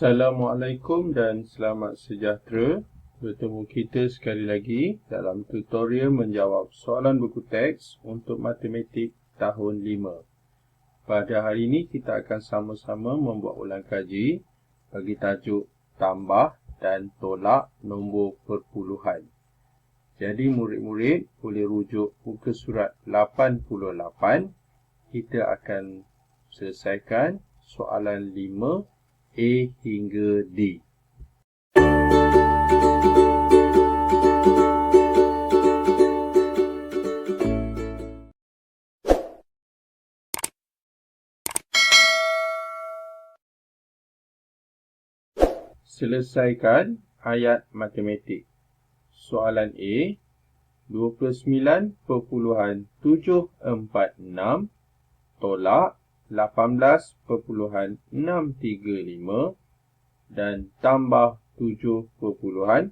Assalamualaikum dan selamat sejahtera. Bertemu kita sekali lagi dalam tutorial menjawab soalan buku teks untuk matematik tahun 5. Pada hari ini kita akan sama-sama membuat ulang kaji bagi tajuk tambah dan tolak nombor perpuluhan. Jadi murid-murid boleh rujuk muka surat 88. Kita akan selesaikan soalan 5 A hingga D. Selesaikan ayat matematik. Soalan A, 29.746 tolak 18.635 dan tambah 7.008.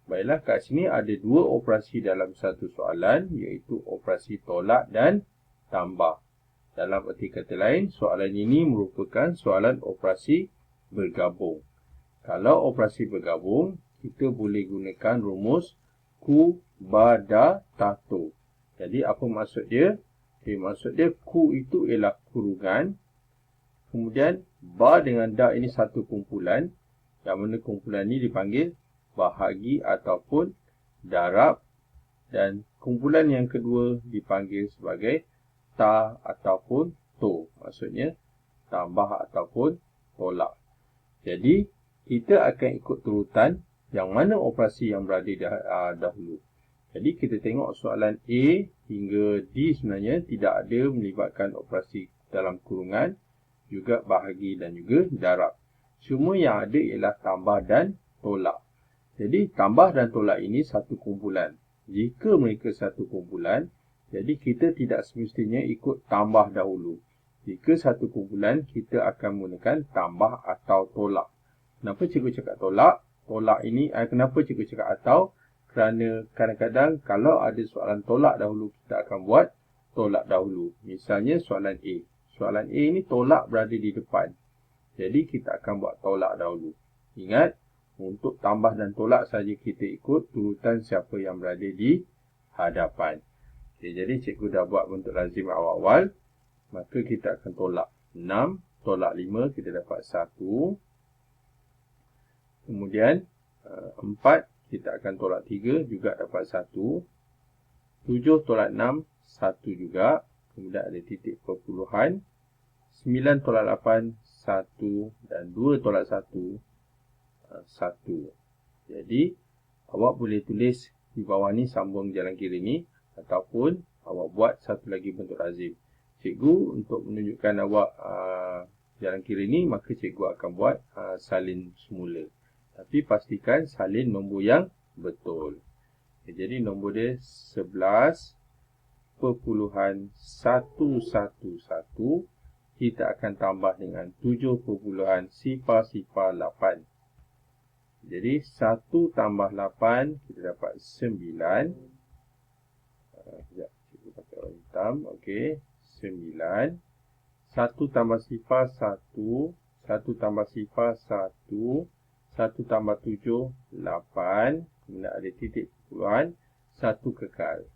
Baiklah, kat sini ada dua operasi dalam satu soalan, iaitu operasi tolak dan tambah. Dalam erti kata lain, soalan ini merupakan soalan operasi bergabung. Kalau operasi bergabung, kita boleh gunakan rumus Q/D/Tato. Jadi apa maksud dia? Maksud dia Q itu ialah kurungan. Kemudian bar dengan da ini satu kumpulan. Yang mana kumpulan ini dipanggil bahagi ataupun darab. Dan kumpulan yang kedua dipanggil sebagai ta ataupun to. Maksudnya tambah ataupun tolak. Jadi kita akan ikut turutan yang mana operasi yang berada dahulu. Jadi kita tengok soalan A hingga D sebenarnya tidak ada melibatkan operasi dalam kurungan, juga bahagi dan juga darab. Semua yang ada ialah tambah dan tolak. Jadi tambah dan tolak ini satu kumpulan. Jika mereka satu kumpulan, jadi kita tidak semestinya ikut tambah dahulu. Jika satu kumpulan, kita akan menggunakan tambah atau tolak. Kenapa cikgu cakap tolak? Tolak ini, kenapa cikgu cakap atau? Kerana kadang-kadang kalau ada soalan tolak dahulu, kita akan buat tolak dahulu. Misalnya soalan A. Soalan A ini tolak berada di depan. Jadi kita akan buat tolak dahulu. Ingat, untuk tambah dan tolak saja kita ikut turutan siapa yang berada di hadapan. Okay, jadi cikgu dah buat bentuk lazim awal-awal. Maka kita akan tolak 6, tolak 5, kita dapat 1. Kemudian 4, kita akan tolak 3, juga dapat 1. 7 tolak 6, 1 juga. Kemudian ada titik perpuluhan. 9 tolak 8, 1. Dan 2 tolak 1, 1. Jadi, awak boleh tulis di bawah ni sambung jalan kiri ni. Ataupun awak buat satu lagi bentuk lazim. Cikgu untuk menunjukkan awak jalan kiri ni, maka cikgu akan buat salin semula. Tapi pastikan salin nombor yang betul. Okay, jadi nombor dia 11.111. Kita akan tambah dengan 7.008. Jadi 1 tambah 8, kita dapat 9. Sekejap, cikgu pakai warna hitam. Okey, 9. 1 tambah sifar 1. 1 tambah sifar 1. 1 tambah 7, 8. Kemudian ada titik perpuluhan, 1 kekal.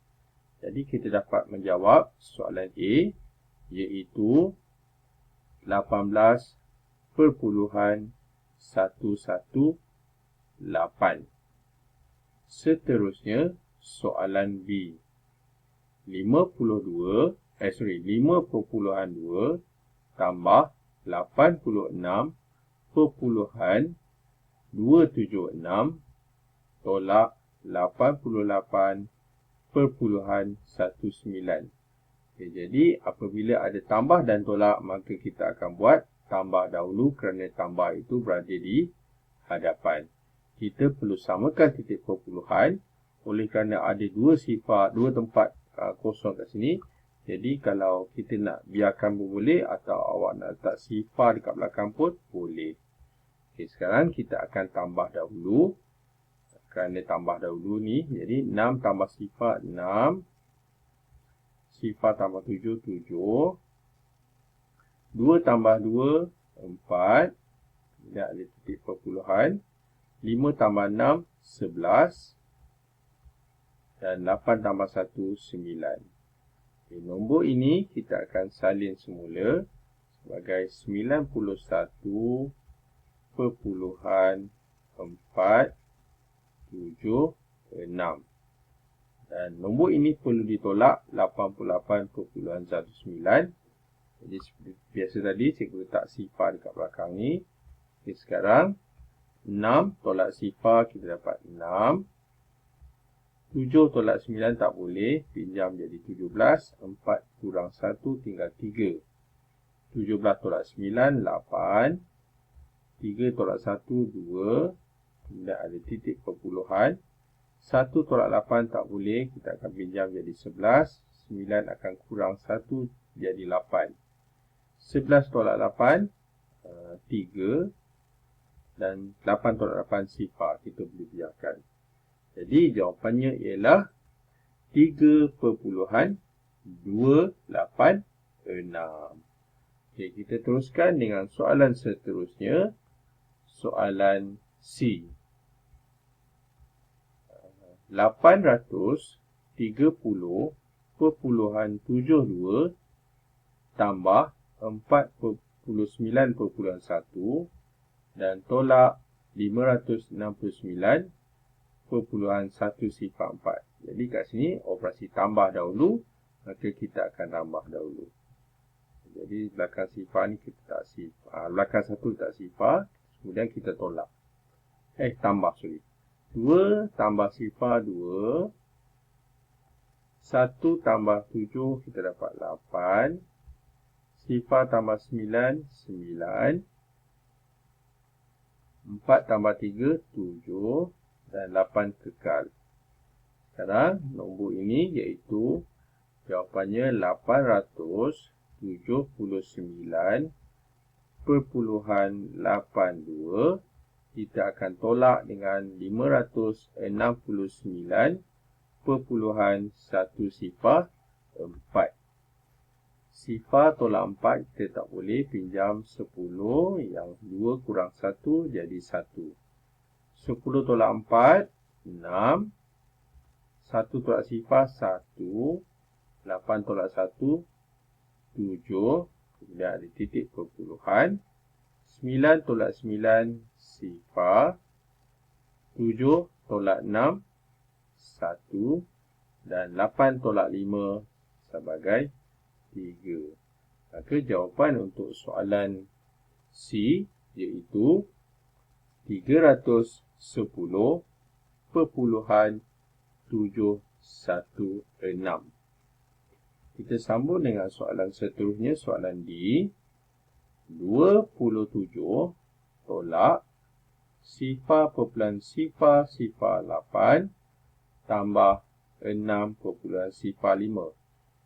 Jadi kita dapat menjawab soalan A, iaitu 18.118. Seterusnya, soalan B. 5.2 tambah 86.276 tolak 88.19. Okay, jadi apabila ada tambah dan tolak, maka kita akan buat tambah dahulu kerana tambah itu berada di hadapan. Kita perlu samakan titik perpuluhan oleh kerana ada dua tempat kosong kat sini. Jadi kalau kita nak biarkan pun boleh, atau awak nak letak sifar dekat belakang pun boleh. Okay, sekarang kita akan tambah dahulu. Kerana tambah dahulu ni, jadi 6 tambah sifar 6. Sifar tambah 7, 7. 2 tambah 2, 4. Kemudian ada titik perpuluhan. 5 tambah 6, 11. Dan 8 tambah 1, 9. Okay, nombor ini kita akan salin semula sebagai 91.476. Dan nombor ini perlu ditolak 88.19. Jadi seperti biasa tadi, cikgu letak sifar dekat belakang ni. Okay, sekarang 6 tolak sifar kita dapat 6. 7 tolak 9 tak boleh, pinjam jadi 17. 4 kurang 1 tinggal 3. 17 tolak 9, 8. 3 tolak 1, 2. Kemudian ada titik perpuluhan. 1 tolak 8 tak boleh, kita akan pinjam jadi 11. 9 akan kurang 1 jadi 8. 11 tolak 8, 3. Dan 8 tolak 8 sifar, kita boleh biarkan. Jadi jawapannya ialah 3.286. Okey, kita teruskan dengan soalan seterusnya. Soalan C. 830.72 tambah 49.1 dan tolak 569.104. Jadi kat sini operasi tambah dahulu, maka kita akan tambah dahulu. Jadi belakang sifar ni kita tak sifar, belakang satu tak sifar, kemudian kita tolak. Tambah, sorry. 2 tambah sifar 2. 1 tambah 7 kita dapat 8. Sifar tambah 9, 9. 4 tambah 3, 7. Dan 8 kekal. Sekarang nombor ini iaitu jawapannya 879.82. Kita akan tolak dengan 569.104. Sifar tolak 4 kita tak boleh, pinjam 10. Yang 2 kurang 1 jadi 1. 10 tolak 4, 6. 1 tolak sifar, 1. 8 tolak 1, 7. Kemudian ada titik perpuluhan. 9 tolak 9, sifar. 7 tolak 6, 1. Dan 8 tolak 5 sebagai 3. Maka jawapan untuk soalan C iaitu 310.716. Kita sambung dengan soalan seterusnya, soalan D. 27 tolak sifar perpuluhan sifar 8 tambah 6.05.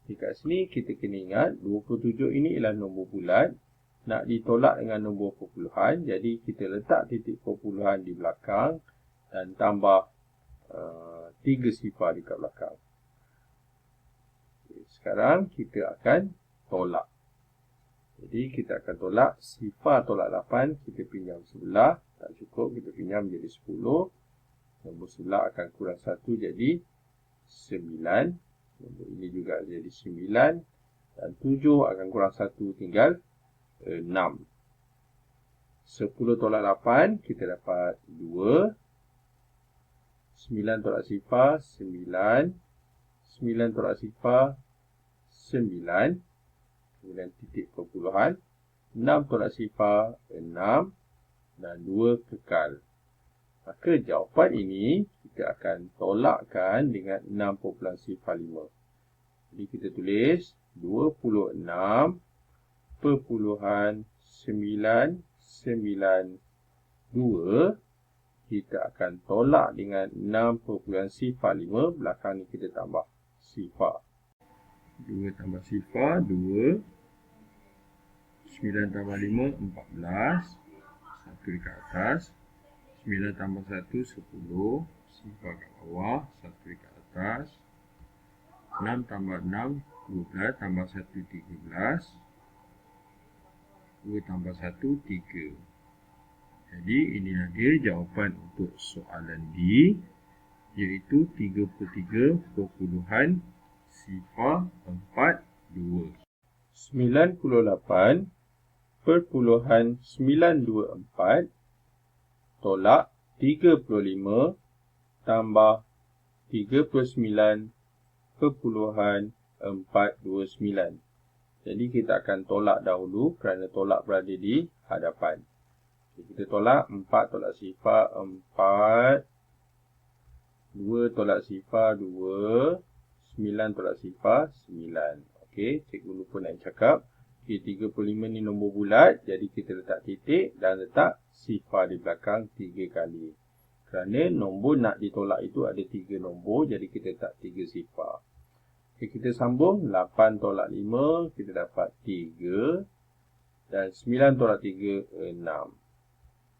Dekat sini kita kena ingat 27 ini ialah nombor bulat, nak ditolak dengan nombor perpuluhan. Jadi kita letak titik perpuluhan di belakang dan tambah 3 sifar dekat belakang. Sekarang kita akan tolak. Jadi kita akan tolak sifar tolak 8, kita pinjam sebelah, tak cukup, kita pinjam jadi 10. Nombor sebelah akan kurang 1 jadi 9. Nombor ini juga jadi 9. Dan 7 akan kurang 1 tinggal 6. 10 tolak 8, kita dapat 2. 9 tolak sifar, 9. 9 tolak sifar, 9. Kemudian titik perpuluhan. 6 tolak sifar, 6. Dan 2 kekal. Maka jawapan ini kita akan tolakkan dengan 6.05. Jadi kita tulis 26.992. Kita akan tolak dengan 6.05. Belakang ni kita tambah sifar. 2 tambah sifar, 2. 9 tambah 5, 14. 1 dekat atas. 9 tambah 1, 10. Sifar kat bawah, 1 dekat atas. 6 tambah 6, 12. Tambah 1, 13. 2 tambah 1, 3. Jadi inilah dia jawapan untuk soalan D, iaitu 33.042. 98.924 tolak 35 tambah 39.429. Jadi kita akan tolak dahulu kerana tolak berada di hadapan. Kita tolak 4 tolak sifar 4, 2 tolak sifar 2, 9 tolak sifar 9. Okey, cikgu lupa nak cakap. Okay, 35 ni nombor bulat, jadi kita letak titik dan letak sifar di belakang 3 kali. Kerana nombor nak ditolak itu ada 3 nombor, jadi kita letak 3 sifar. Okay, kita sambung. 8 tolak 5, kita dapat 3. Dan 9 tolak 3, 6.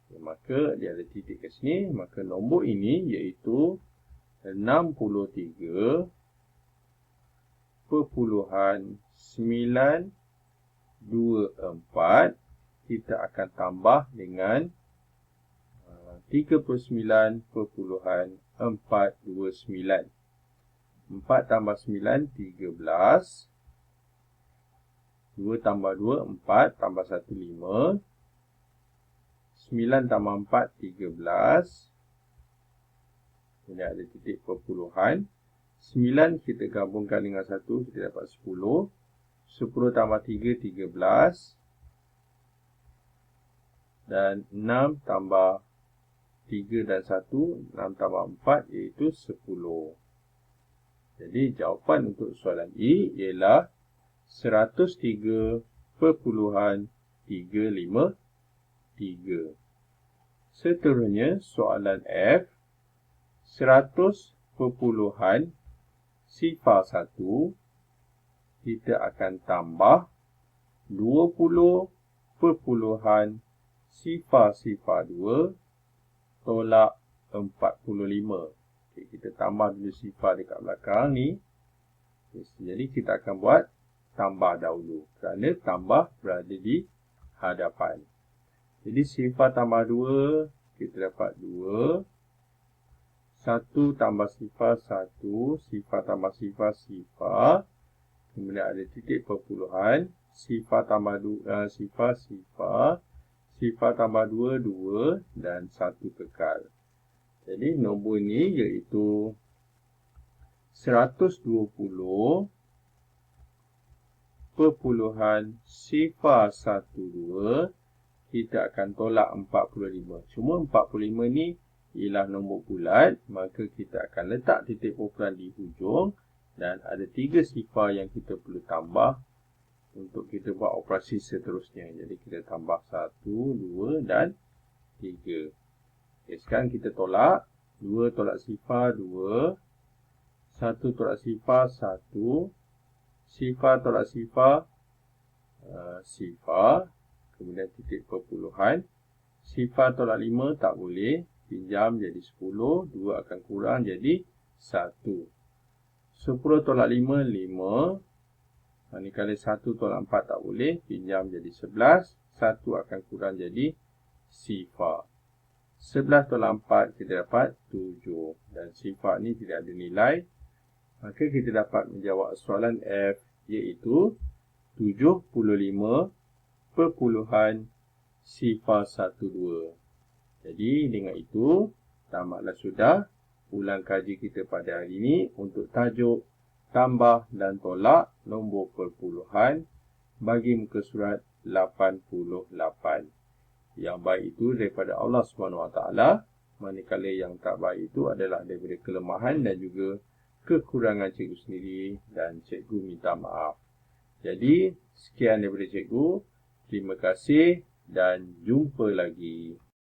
Okay, maka dia ada titik ke sini. Maka nombor ini iaitu 63.924. Kita akan tambah dengan 39.429. 4 tambah 9, 13. 2 tambah 2, 4. Tambah 1, 5. 9 tambah 4, 13. Ini ada titik perpuluhan. 9 kita gabungkan dengan 1, kita dapat 10. 10 tambah 3, 13. Dan 6 tambah 3 dan 1, 6 tambah 4 iaitu 10. Jadi jawapan untuk soalan E ialah 103.353. Seterusnya soalan F, 100 perpuluhan sifar 1, kita akan tambah 20 perpuluhan sifar 2 tolak 45. Okay, kita tambah dulu sifar dekat belakang ni. Okay, jadi kita akan buat tambah dahulu kerana tambah berada di hadapan. Jadi sifar tambah 2, kita dapat 2. 1 tambah sifar 1, sifar tambah sifar, sifar. Kemudian ada titik perpuluhan, sifar tambah 2, sifar, sifar. Sifar tambah 2, 2 dan 1 kekal. Jadi nombor ni iaitu 120 perpuluhan sifar 12. Kita akan tolak 45. Cuma 45 ni ialah nombor bulat, maka kita akan letak titik perpuluhan di hujung dan ada 3 sifar yang kita perlu tambah untuk kita buat operasi seterusnya. Jadi kita tambah 1, 2 dan 3. Okay, sekarang kita tolak. 2 tolak sifar 2. 1 tolak sifar 1. Sifar tolak sifar sifar. Kemudian titik perpuluhan. Sifar tolak 5 tak boleh. Pinjam jadi 10. 2 akan kurang jadi 1. 10 tolak 5, 5. Manakala 1 tolak 4 tak boleh. Pinjam jadi 11. 1 akan kurang jadi sifar. 11 tolak 4 kita dapat 7. Dan sifar ni tidak ada nilai. Maka kita dapat menjawab soalan F iaitu 75 perpuluhan sifar 12. Jadi dengan itu tamatlah sudah ulang kaji kita pada hari ini untuk tajuk tambah dan tolak nombor perpuluhan bagi muka surat 88. Yang baik itu daripada Allah SWT, manakala yang tak baik itu adalah daripada kelemahan dan juga kekurangan cikgu sendiri dan cikgu minta maaf. Jadi sekian daripada cikgu. Terima kasih dan jumpa lagi.